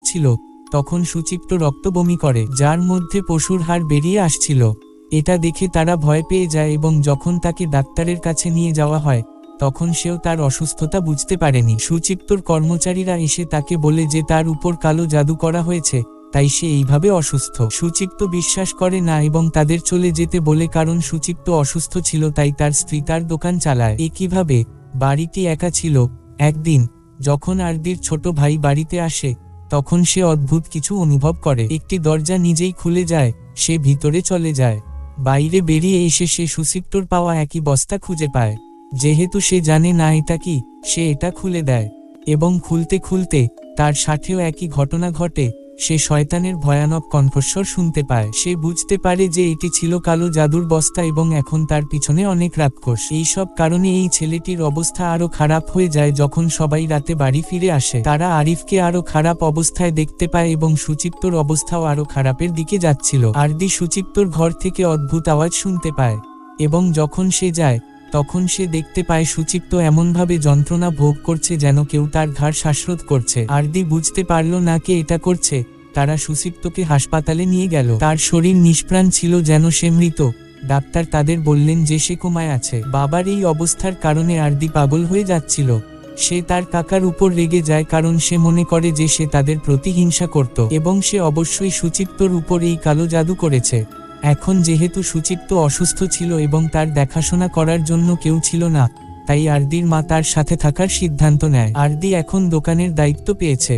হচ্ছিল তখন সুচিত্র রক্ত বমি করে, যার মধ্যে পশুর হাড় বেরিয়ে আসছিল। এটা দেখে তারা ভয় পেয়ে যায় এবং যখন তাকে ডাক্তারের কাছে নিয়ে যাওয়া হয় তখন সেও তার অসুস্থতা বুঝতে পারেনি। সুচিত্রর কর্মচারীরা এসে তাকে বলে যে তার উপর কালো জাদু করা হয়েছে, তাই সে এইভাবে অসুস্থ। সুচিত্র বিশ্বাস করে না এবং তাদের চলে যেতে বলে, কারণ সুচিত্র অসুস্থ ছিল তাই তার স্ত্রী তার দোকান চালায়। একইভাবে বাড়িটি একা ছিল। একদিন যখন আরদির ছোট ভাই বাড়িতে আসে তখন সে অদ্ভুত কিছু অনুভব করে। একটি দরজা নিজেই খুলে যায়, সে ভিতরে চলে যায়। বাইরে বেরিয়ে এসে সে সুচিত্রর পাওয়া একই বস্তা খুঁজে পায়। যেহেতু সে জানে না এটা কি, সে এটা খুলে দেয় এবং খুলতে খুলতে তার সাথেও একই ঘটনা ঘটে। সে শয়তানের ভয়ানক কণ্ঠস্বর শুনতে পায়। সে বুঝতে পারে যে এটি ছিল কালো জাদুর বস্তা এবং এখন তার পিছনে অনেক রাক্ষস। এইসব কারণে এই ছেলেটির অবস্থা আরো খারাপ হয়ে যায়। যখন সবাই রাতে বাড়ি ফিরে আসে তারা আরিফকে আরো খারাপ অবস্থায় দেখতে পায় এবং সুচিত্রর অবস্থাও আরো খারাপের দিকে যাচ্ছিল। আরদি সুচিত্রর ঘর থেকে অদ্ভুত আওয়াজ শুনতে পায় এবং যখন সে যায় তখন সে দেখতে পায় সুচিত্র এমনভাবে যন্ত্রণা ভোগ করছে যেন কেউ তার ঘাড় শ্বাসরোধ করছে। আরদি বুঝতে পারল না কে এটা করছে। তারা সুচিত্রকে হাসপাতালে নিয়ে গেল। তার শরীর নিষ্প্রাণ ছিল, যেন সে মৃত। ডাক্তার তাদের বললেন যে সে কোমায় আছে। বাবার এই অবস্থার কারণে আরদি পাগল হয়ে যাচ্ছিল। সে তার কাকার উপর রেগে যায় কারণ সে মনে করে যে সে তাদের প্রতি হিংসা করত এবং সে অবশ্যই সুচিত্রর উপর এই কালো জাদু করেছে। এখন যেহেতু সুচিত্র অসুস্থ ছিল এবং তার দেখাশোনা করার জন্য কেউ ছিল না, তাই আরদির মা তার সাথে থাকার সিদ্ধান্ত নেয়। আরদি এখন দোকানের দায়িত্ব পেয়েছে।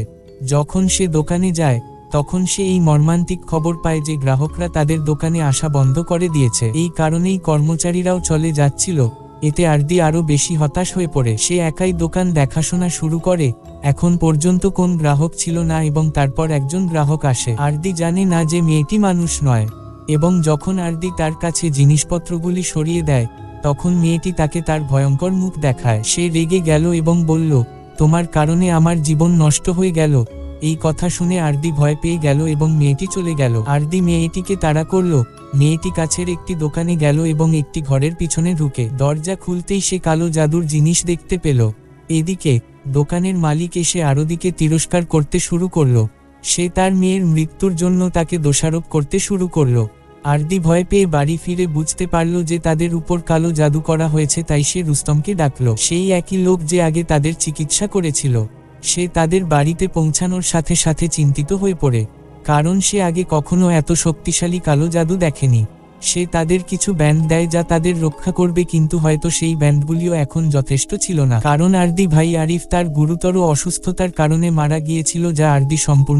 যখন সে দোকানে যায় তখন সে এই মর্মান্তিক খবর পায় যে গ্রাহকরা তাদের দোকানে আসা বন্ধ করে দিয়েছে। এই কারণেই কর্মচারীরাও চলে যাচ্ছিল। এতে আরদি আরো বেশি হতাশ হয়ে পড়ে। সে একাই দোকান দেখাশোনা শুরু করে। এখন পর্যন্ত কোন গ্রাহক ছিল না এবং তারপর একজন গ্রাহক আসে। আরদি জানে না যে মেয়েটি মানুষ নয় এবং যখন আরদি তার কাছে জিনিসপত্রগুলি সরিয়ে দেয় তখন মেয়েটি তাকে তার ভয়ঙ্কর মুখ দেখায়। সে রেগে গেল এবং বলল, তোমার কারণে আমার জীবন নষ্ট হয়ে গেল। এই কথা শুনে আরদি ভয় পেয়ে গেল এবং মেয়েটি চলে গেল। আরদি মেয়েটিকে তাড়া করল। মেয়েটি কাছের একটি দোকানে গেল এবং একটি ঘরের পিছনে ঢুকে দরজা খুলতেই সে কালো জাদুর জিনিস দেখতে পেল। এদিকে দোকানের মালিক এসে আরদিকে তিরস্কার করতে শুরু করল। সে তার মেয়ের মৃত্যুর জন্য তাকে দোষারোপ করতে শুরু করল। আরদি ভয় পেয়ে বাড়ি ফিরে বুঝতে পারল যে তাদের উপর কালো জাদু করা হয়েছে, তাই সে রুস্তমকে ডাকল। সেই একই লোক যে আগে তাদের চিকিৎসা করেছিল। সে তাদের বাড়িতে পৌঁছানোর সাথে সাথে চিন্তিত হয়ে পড়ে, কারণ সে আগে কখনো এত শক্তিশালী কালো জাদু দেখেনি। সে তাদের কিছু ব্যান্ড দেয় যা তাদের রক্ষা করবে, কিন্তু হয়তো সেই ব্যান্ডগুলিও এখন যথেষ্ট ছিল না, কারণ আরদি ভাই আরিফ তার গুরুতর অসুস্থতার কারণে মারা গিয়েছিল, যা আরদি সম্পূর্ণ